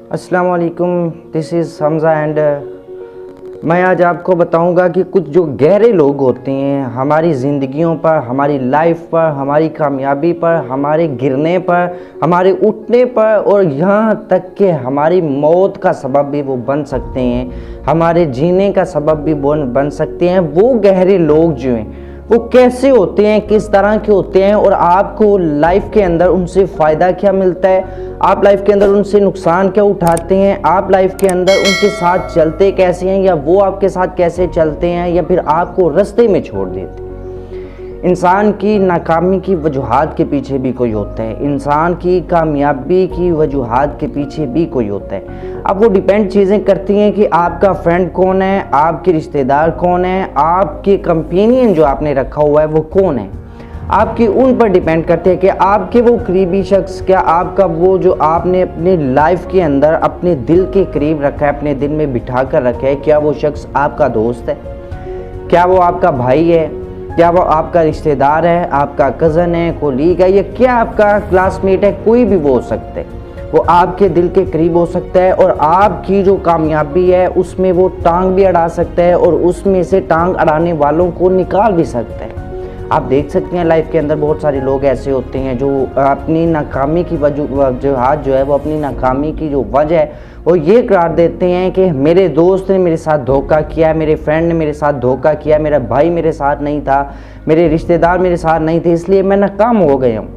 अस्सलाम वालेकुम, this is Hamza and मैं आज आपको बताऊंगा कि कुछ जो गहरे लोग होते हैं हमारी ज़िंदगियों पर, हमारी लाइफ पर, हमारी कामयाबी पर, हमारे गिरने पर, हमारे उठने पर और यहाँ तक कि हमारी मौत का सबब भी वो बन सकते हैं, हमारे जीने का सबब भी बन सकते हैं। वो गहरे लोग जो हैं वो कैसे होते हैं, किस तरह के होते हैं और आपको लाइफ के अंदर उनसे फ़ायदा क्या मिलता है, आप लाइफ के अंदर उनसे नुकसान क्या उठाते हैं, आप लाइफ के अंदर उनके साथ चलते कैसे हैं या वो आपके साथ कैसे चलते हैं या फिर आपको रास्ते में छोड़ देते हैं। इंसान की नाकामी की वजूहात के पीछे भी कोई होता है, इंसान की कामयाबी की वजूहात के पीछे भी कोई होता है। अब वो डिपेंड चीज़ें करती हैं कि आपका फ्रेंड कौन है, आपके रिश्तेदार कौन है, आपके कंपेनियन जो आपने रखा हुआ है वो कौन है। आपकी उन पर डिपेंड करते हैं कि आपके वो करीबी शख्स, क्या आपका वो जो आपने अपनी लाइफ के अंदर अपने दिल के करीब रखा है, अपने दिल में बिठा कर रखा है, क्या वो शख्स आपका दोस्त है, क्या वो आपका भाई है, क्या वो आपका रिश्तेदार है, आपका कज़न है, कोलीग है, या क्या आपका क्लासमेट है, कोई भी वो हो सकता है। वो आपके दिल के करीब हो सकता है और आपकी जो कामयाबी है उसमें वो टांग भी अड़ा सकता है और उसमें से टांग अड़ाने वालों को निकाल भी सकता है। आप देख सकते हैं लाइफ के अंदर बहुत सारे लोग ऐसे होते हैं जो अपनी नाकामी की वजूहात जो है वो अपनी नाकामी की जो वजह है वो ये करार देते हैं कि मेरे दोस्त ने मेरे साथ धोखा किया, मेरे फ्रेंड ने मेरे साथ धोखा किया, मेरा भाई मेरे साथ नहीं था, मेरे रिश्तेदार मेरे साथ नहीं थे, इसलिए मैं नाकाम हो गया हूँ।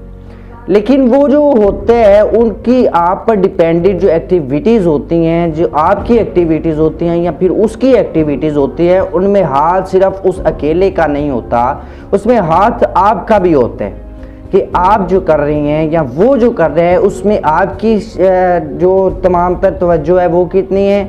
लेकिन वो जो होते हैं उनकी आप पर डिपेंडेंट जो एक्टिविटीज़ होती हैं, जो आपकी एक्टिविटीज़ होती हैं या फिर उसकी एक्टिविटीज़ होती है, उनमें हाथ सिर्फ उस अकेले का नहीं होता, उसमें हाथ आपका भी होता है कि आप जो कर रही हैं या वो जो कर रहे हैं उसमें आपकी जो तमाम तर तवज्जो है वो कितनी है,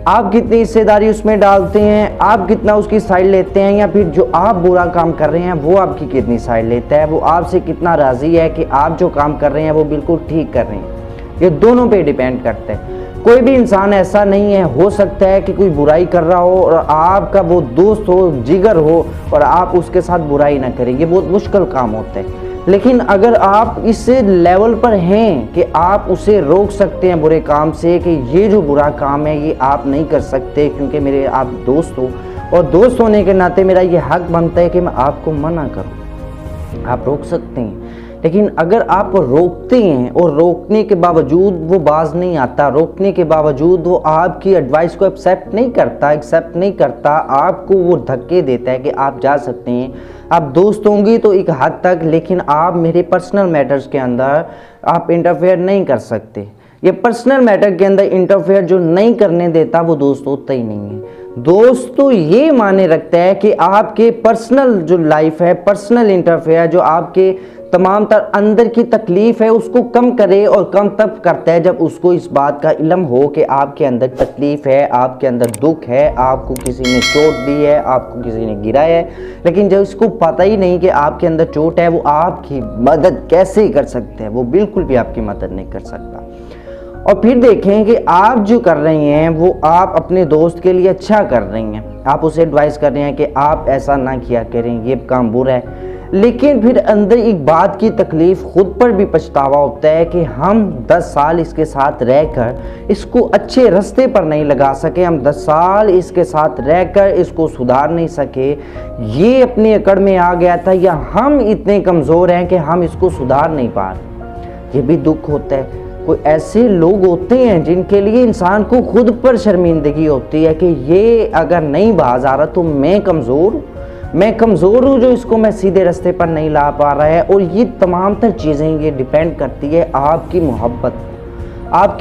आप कितनी हिस्सेदारी उसमें डालते हैं, आप कितना उसकी साइड लेते हैं, या फिर जो आप बुरा काम कर रहे हैं वो आपकी कितनी साइड लेता है, वो आपसे कितना राज़ी है कि आप जो काम कर रहे हैं वो बिल्कुल ठीक कर रहे हैं। ये दोनों पे डिपेंड करता है। कोई भी इंसान ऐसा नहीं है, हो सकता है कि कोई बुराई कर रहा हो और आपका वो दोस्त हो, जिगर हो और आप उसके साथ बुराई ना करें, ये बहुत मुश्किल काम होता है। लेकिन अगर आप इस लेवल पर हैं कि आप उसे रोक सकते हैं बुरे काम से कि ये जो बुरा काम है ये आप नहीं कर सकते क्योंकि मेरे आप दोस्त हो और दोस्त होने के नाते मेरा ये हक बनता है कि मैं आपको मना करूं, आप रोक सकते हैं। लेकिन अगर आप रोकते हैं और रोकने के बावजूद वो बाज नहीं आता, रोकने के बावजूद वो आपकी एडवाइस को एक्सेप्ट नहीं करता, आपको वो धक्के देता है कि आप जा सकते हैं, आप दोस्त होंगी तो एक हद तक, लेकिन आप मेरे पर्सनल मैटर्स के अंदर आप इंटरफेयर नहीं कर सकते। ये पर्सनल मैटर के अंदर इंटरफेयर जो नहीं करने देता वो दोस्त होता ही नहीं है। दोस्त तो ये माने रखता है कि आपके पर्सनल जो लाइफ है, पर्सनल इंटरफेयर जो आपके तमाम तर अंदर की तकलीफ़ है उसको कम करे, और कम तब करता है जब उसको इस बात का इल्म हो कि आपके अंदर तकलीफ़ है, आपके अंदर दुख है, आपको किसी ने चोट दी है, आपको किसी ने गिराया है। लेकिन जब इसको पता ही नहीं कि आपके अंदर चोट है, वो आपकी मदद कैसे कर सकते हैं, वो बिल्कुल भी आपकी मदद नहीं कर सकता। और फिर देखें कि आप जो कर रही हैं वो आप अपने दोस्त के लिए अच्छा कर रही हैं, आप उसे एडवाइस कर रहे हैं कि आप ऐसा ना किया करें, ये काम बुरा है। लेकिन फिर अंदर एक बात की तकलीफ़ खुद पर भी पछतावा होता है कि हम 10 साल इसके साथ रहकर इसको अच्छे रास्ते पर नहीं लगा सके, हम 10 साल इसके साथ रहकर इसको सुधार नहीं सके, ये अपनी अकड़ में आ गया था, या हम इतने कमज़ोर हैं कि हम इसको सुधार नहीं पा रहे। ये भी दुख होता है। कोई ऐसे लोग होते हैं जिनके लिए इंसान को खुद पर शर्मिंदगी होती है कि ये अगर नहीं बाज आ रहा तो मैं कमज़ोर हूँ जो इसको मैं सीधे रास्ते पर नहीं ला पा रहा है। और ये तमाम तर चीज़ें ये डिपेंड करती है आपकी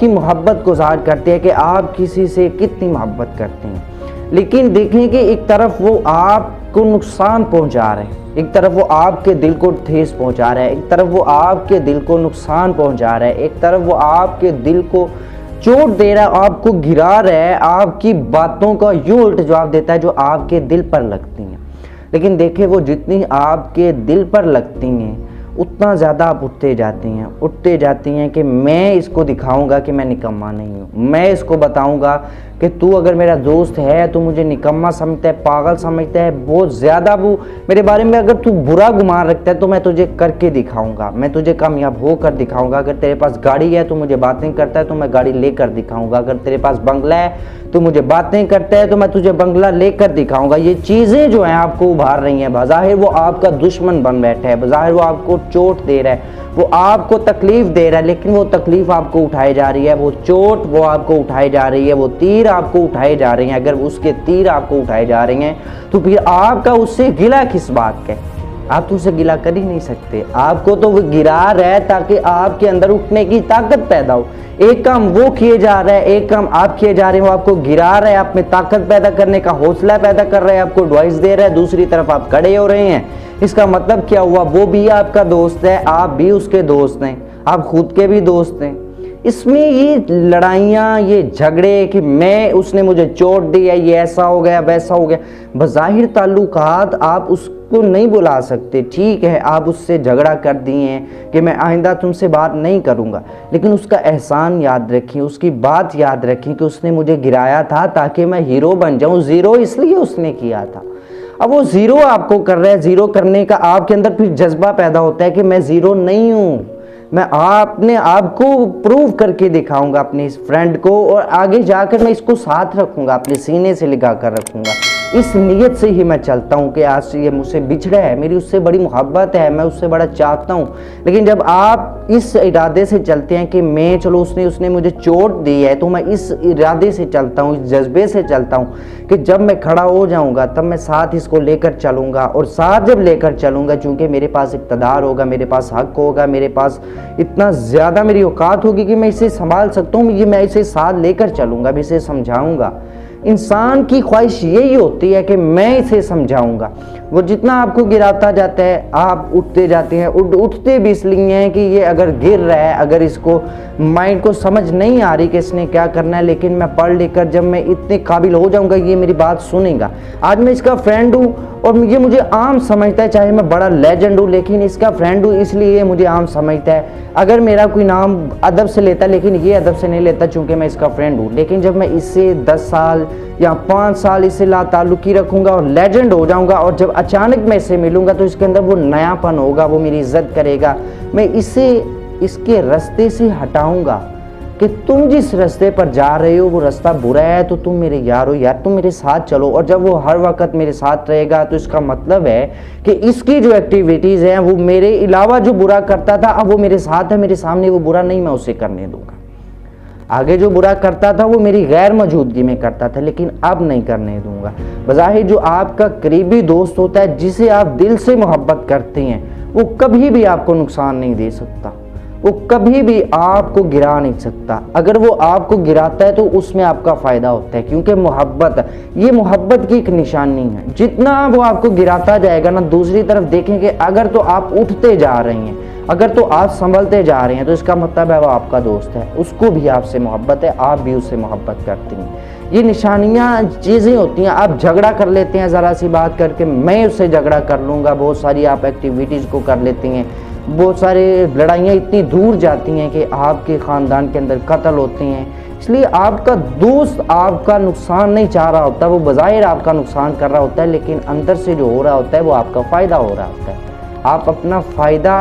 मोहब्बत को ज़ाहिर करती है कि आप किसी से कितनी मोहब्बत करते हैं। लेकिन देखें कि एक तरफ वो आपको नुकसान पहुँचा रहे हैं, एक तरफ वो आपके दिल को ठेस पहुँचा रहा है, एक तरफ वो आपके दिल को नुकसान पहुँचा रहा है, एक तरफ वो आपके दिल को चोट दे रहा है, आपको गिरा रहा है, आपकी बातों का यूँ उल्टा जवाब देता है जो आपके दिल पर लगती हैं। लेकिन देखिए वो जितनी आपके दिल पर लगती हैं उतना ज़्यादा आप उठते जाती हैं कि मैं इसको दिखाऊंगा कि मैं निकम्मा नहीं हूँ। मैं इसको बताऊंगा कि तू अगर मेरा दोस्त है तो मुझे निकम्मा समझता है, पागल समझता है, बहुत ज़्यादा वो मेरे बारे में अगर तू बुरा गुमान रखता है तो मैं तुझे करके दिखाऊंगा, मैं तुझे कामयाब होकर दिखाऊंगा। अगर तेरे पास गाड़ी है तो मुझे बातें करता है तो मैं गाड़ी लेकर दिखाऊंगा। अगर तेरे पास बंगला है तो मुझे बातें करता है तो मैं तुझे बंगला लेकर दिखाऊंगा। ये चीज़ें जो हैं आपको उभार रही हैं, बज़ाहिर वो आपका दुश्मन बन बैठा है, बज़ाहिर वो आपको चोट दे रहा है, वो आपको तकलीफ दे रहा है, लेकिन वो तकलीफ आपको उठाई जा रही है, वो चोट वो आपको उठाई जा रही है, वो तीर आपको उठाए जा रहे हैं। अगर उसके तीर आपको उठाए जा रहे हैं तो फिर आपका उससे गिला किस बात का? आप तो उससे गिला कर ही नहीं सकते। आपको तो वो गिरा रहा है ताकि आपके अंदर उठने की ताकत पैदा हो। एक काम वो किए जा रहा है, एक काम आप किए जा रहे हैं, वो आपको गिरा रहा है, आप में ताकत पैदा करने का हौसला पैदा कर रहा है, आपको एडवाइस दे रहा है, दूसरी तरफ आप खड़े हो रहे हैं। इसका मतलब क्या हुआ? वो भी आपका दोस्त है, आप भी उसके दोस्त हैं, आप खुद के भी दोस्त हैं। इसमें ये लड़ाइयाँ, ये झगड़े कि मैं उसने मुझे चोट दी है, ये ऐसा हो गया वैसा हो गया, बज़ाहिर ताल्लुकात आप उसको नहीं बुला सकते। ठीक है, आप उससे झगड़ा कर दिए हैं कि मैं आइंदा तुमसे बात नहीं करूँगा, लेकिन उसका एहसान याद रखें, उसकी बात याद रखें कि उसने मुझे गिराया था ताकि मैं हीरो बन जाऊँ। ज़ीरो इसलिए उसने किया था। अब वो ज़ीरो आपको कर रहा है, ज़ीरो करने का आपके अंदर फिर जज्बा पैदा होता है कि मैं ज़ीरो नहीं हूँ, मैं आपको प्रूव करके दिखाऊंगा अपने इस फ्रेंड को, और आगे जाकर मैं इसको साथ रखूंगा, अपने सीने से लगा कर रखूंगा। इस नीयत से ही मैं चलता हूँ कि आज से ये मुझसे बिछड़ा है, मेरी उससे बड़ी मोहब्बत है, मैं उससे बड़ा चाहता हूँ। लेकिन जब आप इस इरादे से चलते हैं कि मैं चलो उसने मुझे चोट दी है, तो मैं इस इरादे से चलता हूँ, इस जज्बे से चलता हूँ कि जब मैं खड़ा हो जाऊँगा तब मैं साथ इसको लेकर चलूँगा, और साथ जब लेकर चलूँगा चूँकि मेरे पास इक़्तिदार होगा, मेरे पास हक होगा, मेरे पास इतना ज़्यादा मेरी औकात होगी कि मैं इसे संभाल सकता हूँ, मैं इसे साथ लेकर चलूँगा, मैं इसे समझाऊँगा। इंसान की ख्वाहिश यही होती है कि मैं इसे समझाऊंगा। वो जितना आपको गिराता जाता है आप उठते जाते हैं। उठते भी इसलिए हैं कि ये अगर गिर रहा है, अगर इसको माइंड को समझ नहीं आ रही कि इसने क्या करना है, लेकिन मैं पढ़ लिख कर जब मैं इतने काबिल हो जाऊंगा ये मेरी बात सुनेगा। आज मैं इसका फ्रेंड हूँ और ये मुझे आम समझता है, चाहे मैं बड़ा लेजेंड हूँ, लेकिन इसका फ्रेंड हूँ इसलिए मुझे आम समझता है। अगर मेरा कोई नाम अदब से लेता, लेकिन ये अदब से नहीं लेता चूँकि मैं इसका फ्रेंड हूँ। लेकिन जब मैं इससे 10 साल या 5 साल इससे लाताल्लुकी रखूँगा और लेजेंड हो जाऊँगा, और जब अचानक मैं इससे मिलूँगा तो इसके अंदर वो नयापन होगा, वो मेरी इज्जत करेगा। मैं इसे इसके रास्ते से हटाऊँगा कि तुम जिस रास्ते पर जा रहे हो वो रास्ता बुरा है, तो तुम मेरे यार हो यार, तुम मेरे साथ चलो। और जब वो हर वक्त मेरे साथ रहेगा तो इसका मतलब है कि इसकी जो एक्टिविटीज़ हैं वो मेरे अलावा जो बुरा करता था अब वो मेरे साथ है, मेरे सामने वो बुरा नहीं मैं उसे करने दूंगा। आगे जो बुरा करता था वो मेरी गैर मौजूदगी में करता था, लेकिन अब नहीं करने दूंगा। बज़ाहिर जो आपका करीबी दोस्त होता है, जिसे आप दिल से मोहब्बत करते हैं, वो कभी भी आपको नुकसान नहीं दे सकता, वो कभी भी आपको गिरा नहीं सकता। अगर वो आपको गिराता है तो उसमें आपका फ़ायदा होता है, क्योंकि मोहब्बत, ये मोहब्बत की एक निशानी है। जितना वो आपको गिराता जाएगा ना, दूसरी तरफ देखेंगे अगर तो आप उठते जा रहे हैं, अगर तो आप संभलते जा रहे हैं, तो इसका मतलब है वो आपका दोस्त है, उसको भी आपसे मोहब्बत है, आप भी उससे मोहब्बत करती हैं। ये निशानियाँ चीज़ें होती हैं। आप झगड़ा कर लेते हैं ज़रा सी बात करके, मैं उससे झगड़ा कर लूँगा, बहुत सारी आप एक्टिविटीज़ को कर लेती हैं, बहुत सारे लड़ाइयाँ इतनी दूर जाती हैं कि आपके ख़ानदान के अंदर कत्ल होते हैं। इसलिए आपका दोस्त आपका नुकसान नहीं चाह रहा होता, वो बज़ाहिर आपका नुकसान कर रहा होता है, लेकिन अंदर से जो हो रहा होता है वो आपका फ़ायदा हो रहा होता है। आप अपना फ़ायदा